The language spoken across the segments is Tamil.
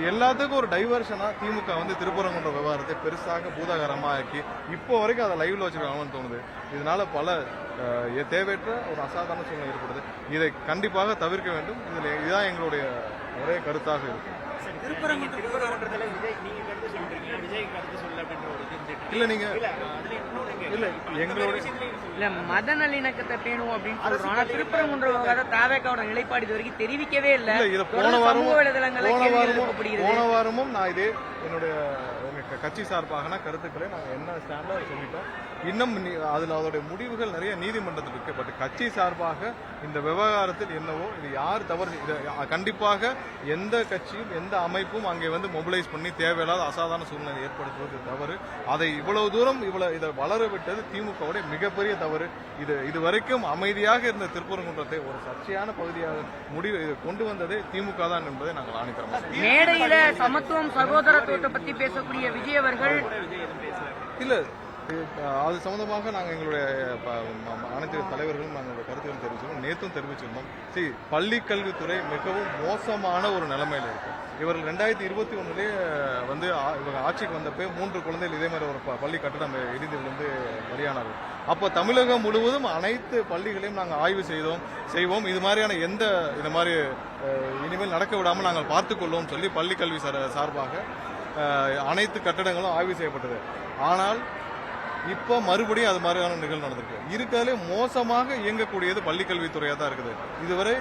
எல்லாத்துக்கும் ஒரு டைவர்ஷனா திமுக வந்து திருப்பரங்குன்ற விவகாரத்தை பெருசாக பூதாகரமா ஆக்கி இப்போ வரைக்கும் அதை லைவ்ல வச்சிருக்காங்கன்னு தோணுது. இதனால பல தேவையற்ற ஒரு அசாதாரண சூழ்நிலை ஏற்படுது. இதை கண்டிப்பாக தவிர்க்க வேண்டும். இதுதான் எங்களுடைய ஒரே கருத்தாக இருக்கு. இல்ல நீங்க இல்ல எங்களுடைய இல்ல மத நல்லிணக்கத்தை பேணும் அப்படின்னு சொல்றோம். ஆனா திருப்பரங்குன்ற விவகாரம் தாவேக்காவோட நிலைப்பாடு இது வரைக்கும் தெரிவிக்கவே இல்லை. இதை போன வாரமும் நான் இதே என்னுடைய கட்சி சார்பாக கருத்துக்களை நாங்கள் என்ன ஸ்டாண்டா சொல்லிட்டோம். இன்னும் அதுல அதோடைய முடிவுகள் நிறைய நீதிமன்றத்தில் இருக்கு. பட் கட்சி சார்பாக இந்த விவகாரத்தில் என்னவோ இது யார் தவறு, கண்டிப்பாக எந்த கட்சியும் எந்த அமைப்பும் அங்கே வந்து மொபிலைஸ் பண்ணி தேவையில்லாத அசாதாரண சூழ்நிலை ஏற்படுத்துவது தவறு. அதை இவ்வளவு தூரம் இதை வளர விட்டது திமுகவுடைய மிகப்பெரிய தவறு. இது வரைக்கும் அமைதியாக இருந்த திருப்பரங்குன்றத்தை ஒரு சர்ச்சையான பகுதியாக முடிவு கொண்டு வந்ததே திமுக தான் என்பதை நாங்கள் ஆணிக்கிறோம். மேடையில சமத்துவம் சகோதரத்துவத்தை பத்தி பேசக்கூடிய விஜய் அவர்கள் இல்ல அது சம்பந்தமாக நாங்கள் எங்களுடைய அனைத்து தலைவர்களும் நாங்கள் கருத்துக்கள் தெரிவிச்சிருக்கோம். நேற்றும் தெரிவிச்சிருந்தோம். பள்ளி கல்வித்துறை மிகவும் மோசமான ஒரு நிலைமையில இருக்கு. இவர்கள் 2021 வந்து இவங்க ஆட்சிக்கு வந்தப்போ 3 குழந்தைகள் இதே மாதிரி ஒரு பள்ளி கட்டடம் இடிந்து விழுந்து பலியானார்கள். அப்போ தமிழகம் முழுவதும் அனைத்து பள்ளிகளையும் நாங்கள் ஆய்வு செய்வோம். இது மாதிரியான இந்த மாதிரி இனிமேல் நடக்க விடாமல் நாங்கள் பார்த்துக்கொள்வோம் சொல்லி பள்ளி கல்வி சார்பாக அனைத்து கட்டடங்களும் ஆய்வு செய்யப்பட்டது. ஆனால் இப்போ மறுபடியும் அது மாதிரியான நிகழ்வு நடந்திருக்கு. இருக்கிறதுலே மோசமாக இயங்கக்கூடியது பள்ளிக்கல்வித்துறையா தான் இருக்குது. இதுவரை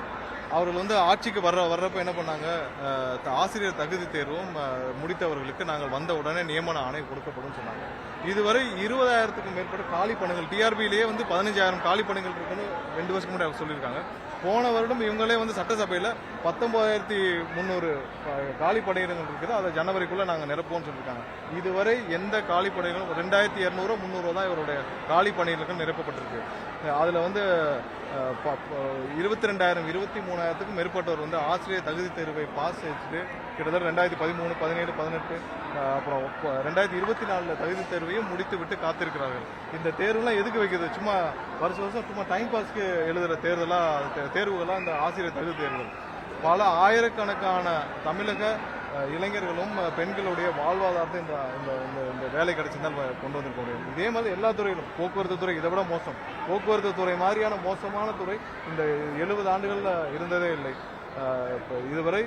அவர்கள் வந்து ஆட்சிக்கு வர்றப்ப என்ன பண்ணாங்க, ஆசிரியர் தகுதி தேர்வும் முடித்தவர்களுக்கு நாங்கள் வந்த உடனே நியமன ஆணை கொடுக்கப்படும் சொன்னாங்க. இதுவரை 20,000க்கும் மேற்பட்ட காலி பணிகள் டிஆர்பியிலேயே வந்து 15,000 காலி பணிகள் இருக்குன்னு 2 வருஷத்துக்கு முன்னாடி சொல்லியிருக்காங்க. போன வருடம் இவங்களே வந்து சட்டசபையில் 19,300 காலி பணியிடங்கள் இருக்குது. அதை ஜனவரிக்குள்ள நாங்கள் நிரப்போம்னு சொல்லியிருக்காங்க. இதுவரை எந்த காலி பணிகளும் 2,200 300 தான் இவருடைய காலி பணியிடங்கள் நிரப்பப்பட்டிருக்கு. அதுல வந்து 22,000 23,000க்கும் மேற்பட்டவர் வந்து ஆசிரியர் தகுதி தேர்வை பாஸ் செய்துட்டு கிட்டத்தட்ட 2013 17 18 அப்புறம் 2024 தகுதி தேர்வையும் முடித்து விட்டு காத்திருக்கிறார்கள். இந்த தேர்வுலாம் எதுக்கு வைக்கிறது? சும்மா வருஷம் சும்மா டைம் பாஸ்க்கு எழுதுற தேர்வுகளாக இந்த ஆசிரியர் தகுதி தேர்வுகள் பல ஆயிரக்கணக்கான தமிழக இளைஞர்களும் பெண்களுடைய வாழ்வாதாரத்தை இந்த வேலை கிடைச்சிருந்தால் கொண்டு வந்திருக்க முடியும். இதே மாதிரி எல்லா துறையிலும் போக்குவரத்து துறை இதை விட மோசம். போக்குவரத்து துறை மாதிரியான மோசமான துறை இந்த 70 ஆண்டுகள்ல இருந்ததே இல்லை. இதுவரை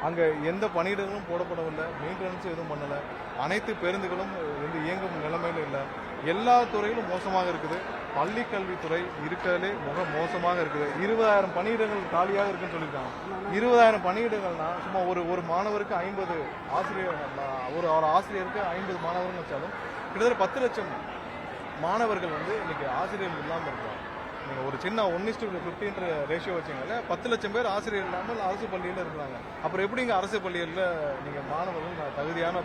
அங்க எந்த பணியிடங்களும் போடப்படவில்லை, மெயின்டெனன்ஸ் எதுவும் பண்ணல, அனைத்து பேருந்துகளும் இயங்கும் நிலைமையில இல்லை. எல்லா துறையிலும் மோசமாக இருக்குது. பள்ளி கல்வித்துறை இருக்கிறதுலே மோசமாக இருக்குது. 20,000 பணியிடங்கள் காலியாக இருக்குன்னு சொல்லியிருக்காங்க. 20,000 பணியிடங்கள்னா சும்மா ஒரு மாணவருக்கு 50 ஆசிரியர், ஒரு ஆசிரியருக்கு 50 மாணவர்கள் வச்சாலும் கிட்டத்தட்ட 10 லட்சம் மாணவர்கள் வந்து இன்னைக்கு ஆசிரியர்கள் இல்லாமல் இருக்காங்க. நீங்கள் ஒரு சின்ன 1:50 ரேஷியோ வச்சிங்கல்ல, 10 லட்சம் பேர் ஆசிரியர் இல்லாமல் அரசு பள்ளியில் இருக்கிறாங்க. அப்புறம் எப்படிங்க அரசு பள்ளிகளில் நீங்கள் மாணவர்கள் தகுதியான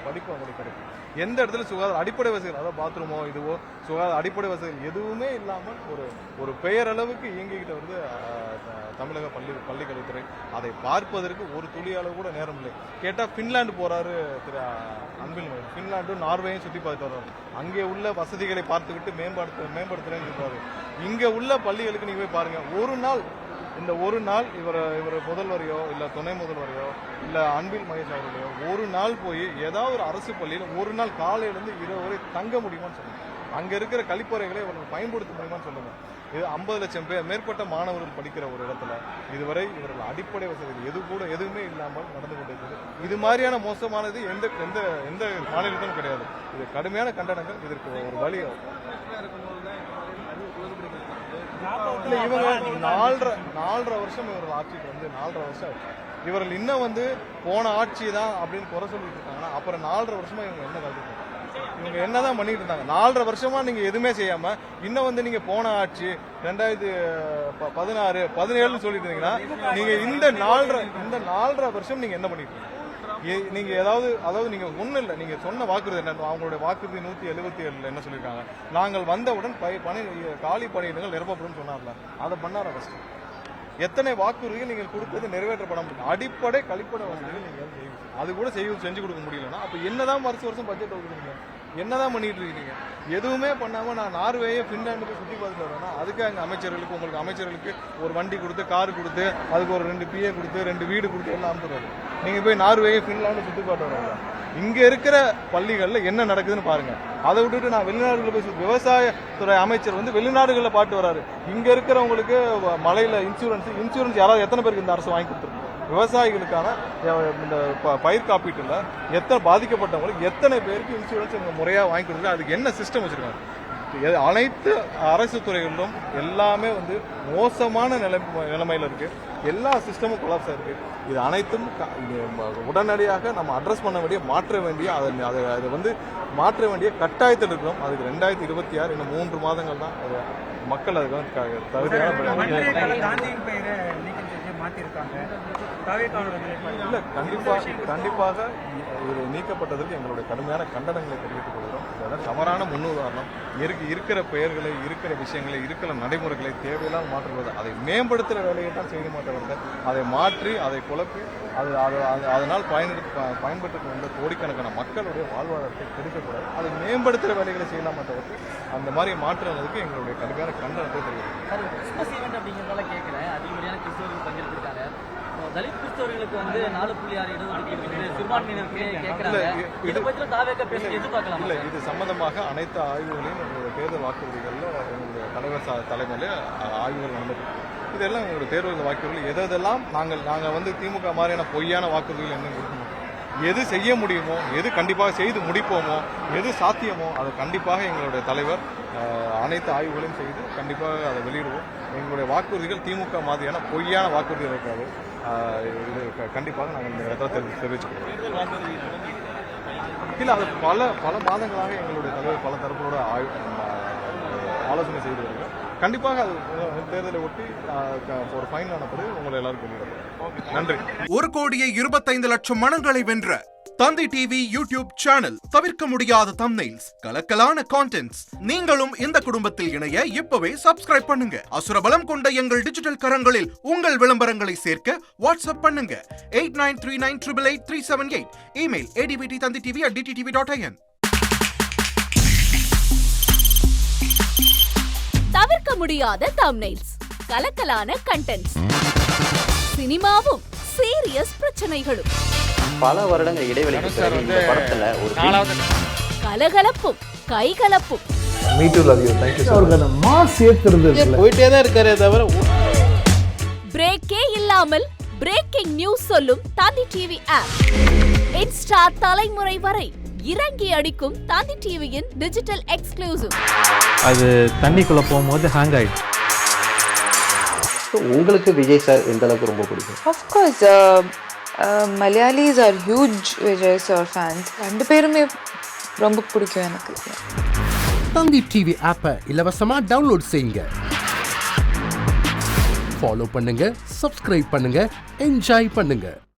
படிப்பு அவங்களுக்கு கிடைக்கும்? எந்த இடத்துல சுகாதார அடிப்படை வசதிகள், அதாவது பாத்ரூமோ இதுவோ சுகாதார அடிப்படை வசதிகள் எதுவுமே இல்லாமல் ஒரு பெயரளவுக்கு இயங்கிக்கிட்ட வந்து தமிழக பள்ளி கல்வித்துறை. அதை பார்ப்பதற்கு ஒரு துளி அளவு கூட நேரம் இல்லை. கேட்டால் பின்லாந்து போறாரு திரு அன்பில், பின்லாண்டும் நார்வேயும் சுற்றி பார்த்து வர்றாரு. அங்கே உள்ள வசதிகளை பார்த்துக்கிட்டு மேம்படுத்துறேன்னு சொல்றாரு. இங்க உள்ள பள்ளிகளுக்கு நீங்க போய் பாருங்க. ஒரு நாள் இவர் முதல்வரையோ இல்ல துணை முதல்வரையோ இல்ல அன்பில் மகேஷ் அவர்களையோ ஒரு நாள் போய் ஏதாவது ஒரு அரசு பள்ளியில் ஒரு நாள் காலையிலிருந்து இரவு வரை தங்க முடியுமான்னு சொல்லுங்க. அங்க இருக்கிற கழிப்பறைகளை இவர்கள் பயன்படுத்த முடியுமான்னு சொல்லுங்க. இது 50 லட்சம் மேற்பட்ட மாணவர்கள் படிக்கிற ஒரு இடத்துல இதுவரை இவர்கள் அடிப்படை வசதிகள் எதுவுமே இல்லாமல் நடந்து கொண்டிருக்கிறது. இது மாதிரியான மோசமானது எந்த மாநிலத்திலும் கிடையாது. இது கடுமையான கண்டனங்கள். இதற்கு ஒரு வழி இவங்க 4.5 வருஷம் இவர்கள் ஆட்சிக்கு வந்து 4.5 வருஷம் இவர்கள் இன்னும் வந்து போன ஆட்சி தான் அப்படின்னு குறை சொல்லிட்டு இருக்காங்கன்னா அப்புறம் 4.5 வருஷமா இவங்க என்ன கருத்து, இவங்க என்னதான் பண்ணிட்டு இருந்தாங்க? 4.5 வருஷமா நீங்க எதுவுமே செய்யாம இன்னும் வந்து நீங்க போன ஆட்சி 2016 17 சொல்லிட்டு இருந்தீங்கன்னா நீங்க இந்த 4.5 வருஷம் நீங்க என்ன பண்ணிட்டு இருக்கீங்க? நீங்க அதாவது நீங்க ஒண்ணு இல்ல, நீங்க சொன்ன வாக்குறுதி என்ன? அவங்களுடைய வாக்குறுதி 177 என்ன சொல்லியிருக்காங்க? நாங்கள் வந்தவுடன் காலி பணியிடங்கள் நிரப்பப்படும் சொன்னார்ல, அதை பண்ணாரா? ஃபர்ஸ்ட் எத்தனை வாக்குறுதிகள் நீங்கள் கொடுத்தது நிறைவேற்றப்பட முடியும்? அடிப்படை கழிப்படை வசதிகள் நீங்கள் செய்வீங்க. அது கூட செஞ்சு கொடுக்க முடியலன்னா அப்ப என்னதான் வருஷம் பட்ஜெட் ஒதுக்குறீங்க? என்னதான் பண்ணிட்டு இருக்கீங்க? எதுவுமே பண்ணாம நான் நார்வேயே பின்லாண்டு போய் சுத்தி பார்த்துட்டு வரேன்னா அதுக்கு அங்க அமைச்சர்களுக்கு உங்களுக்கு அமைச்சர்களுக்கு ஒரு வண்டி கொடுத்து கார் கொடுத்து அதுக்கு ஒரு 2 PA கொடுத்து 2 வீடு கொடுத்து எல்லாம் அனுப்புறாரு. நீங்க போய் நார்வேயே பின்லாண்டு சுத்தி பார்த்து வரீங்க. இங்க இருக்கிற பள்ளிகள்ல என்ன நடக்குதுன்னு பாருங்க. அதை விட்டுட்டு நான் வெளிநாடுகளில் போய் விவசாயத்துறை அமைச்சர் வந்து வெளிநாடுகளில் பாட்டு வராரு. இங்க இருக்கிறவங்களுக்கு மலையில இன்சூரன்ஸ் யாராவது எத்தனை பேருக்கு இந்த அரசு வாங்கி கொடுத்துருக்கு? விவசாயிகளுக்கான இந்த பயிர் காப்பீட்டுல எத்தனை பாதிக்கப்பட்டவங்களுக்கு எத்தனை பேருக்கு இன்சூரன்ஸ் முறையா வாங்கி கொடுக்குறது? அதுக்கு என்ன சிஸ்டம் வச்சிருக்காங்க? அனைத்து அரசு துறைகளிலும் எல்லாமே வந்து மோசமான நிலைமையில இருக்கு. எல்லா சிஸ்டமும் கொலாப்ஸ் இருக்கு. இது அனைத்தும் உடனடியாக நம்ம அட்ரஸ் பண்ண வேண்டிய மாற்ற வேண்டிய அதை வந்து மாற்ற வேண்டிய கட்டாயத்தில் இருக்கிறோம். அதுக்கு 2026 இன்னும் 3 மாதங்கள் தான் மக்கள் அதுக்கு இல்ல கண்டிப்பாக இது நீக்கப்பட்டதற்கு எங்களுடைய கடுமையான கண்டனங்களை தெரிவித்துக் கொள்கிறோம். இதெல்லாம் தவறான முன்னுதாரணம். இருக்கிற பெயர்களை இருக்கிற விஷயங்களை இருக்கிற நடைமுறைகளை தேவையில்லாமல் மாற்றுவது அதை மேம்படுத்துகிற வேலையை தான் செய்ய மாட்டவர்கள் அதை மாற்றி அதை குழப்பி அதனால் பயன்பட்டு வந்த கோடிக்கணக்கான மக்களுடைய வாழ்வாதாரத்தை கெடுக்கக்கூடாது. அதை மேம்படுத்துகிற வேலைகளை செய்யலாம் மாட்டவர்கள் அந்த மாதிரி மாற்றுவதற்கு எங்களுடைய கடுமையான கண்டனத்தை தெரிவிக்கிறோம். கிறிஸ்மஸ் ஈவெண்ட் அப்படிங்கிறதால கேட்குறேன். அதிகப்படியான கிறிஸ்தவர்கள் பங்கெடுத்திருக்காங்க. தலித் கிறிஸ்தவர்களுக்கு வந்து 4.6 இடஒதுக்கீடு சிறுபான்மையினருக்கு கேட்கறாங்க. இதை பற்றி தாவேக பேச எதிர்பார்க்கலாம். இல்ல இது சம்பந்தமாக அனைத்து ஆய்வுகளையும் எங்களுடைய தேர்தல் வாக்குறுதிகளில் எங்களுடைய தலைவர் தலைமையில ஆய்வுகள் நடந்தது. இதெல்லாம் எங்களுடைய தேர்தல் வாக்குறுதிகள் எதெல்லாம் நாங்கள் வந்து திமுக மாதிரியான பொய்யான வாக்குறுதிகள் என்ன கொடுக்கணும், எது செய்ய முடியுமோ, எது கண்டிப்பாக செய்து முடிப்போமோ, எது சாத்தியமோ அதை கண்டிப்பாக எங்களுடைய தலைவர் அனைத்து ஆய்வுகளையும் செய்து கண்டிப்பாக அதை வெளியிடுவோம். எங்களுடைய வாக்குறுதிகள் திமுக மாதிரியான பொய்யான வாக்குறுதிகள் இருக்காது. இது கண்டிப்பாக நாங்கள் இந்த இடத்துல தெரிவிச்சுக்கிறோம். இல்லை அது பல மாதங்களாக எங்களுடைய தலைவர் பல தரப்போட ஆலோசனை செய்து வருகிறோம். கண்டிப்பாக அது தேர்தலை ஒட்டி ஒரு ஃபைன் ஆனப்படி உங்களை எல்லாருக்கும் வெளியிடப்படும். நன்றி. 1,25,00,000 மனங்களை வென்ற தந்தி டிவி யூடியூப் சேனல். தவிர்க்க முடியாத தம்ப்நெயில்ஸ், கலக்கலான கான்டென்ட்ஸ். நீங்களும் இந்த குடும்பத்தில் இணைய இப்பவே சப்ஸ்கிரைப் பண்ணுங்க. அசுரபலம் கொண்ட எங்கள் டிஜிட்டல் கரங்களில் உங்கள் விளம்பரங்களை சேர்க்க வாட்ஸ்அப் பண்ணுங்க 8939888378. Email advttanditv@dttv.in. தவிர்க்க முடியாத தம்ப்நெயில்ஸ், கலக்கலான கண்டென்ட்ஸ், சினிமாவும் சீரியஸ் பிரச்சனைகளும், பல வருடங்கள் இடைவெளிக்கு பிறகு இந்த படத்துல ஒரு கலகலப்பும் கைகலப்பும் போயிட்டே தான் இருக்காரே தவிர பிரேக்கே இல்லாமல் பிரேக்கிங் நியூஸ் சொல்லும் தந்தி டிவி ஆப். இன்ஸ்டா தலைமுறை வரை இறங்கி அடிக்கும் தந்தி டிவியின் டிஜிட்டல் எக்ஸ்க்ளூசிவ். அது தண்ணிக்குள்ள போகும்போது ஹேங் ஆயிடுச்சு. உங்களுக்கு விஜய் சார் எந்த அளவுக்கு ரொம்ப பிடிக்கும்? Of course, Malayalis are huge Vijay sir fans. ரெண்டு பேருமே ரொம்ப பிடிக்கும் எனக்கு. தந்தி டிவி ஆப்பை இலவசமா டவுன்லோட் செய்யுங்க. ஃபாலோ பண்ணுங்க, சப்ஸ்கிரைப் பண்ணுங்க, என்ஜாய் பண்ணுங்க.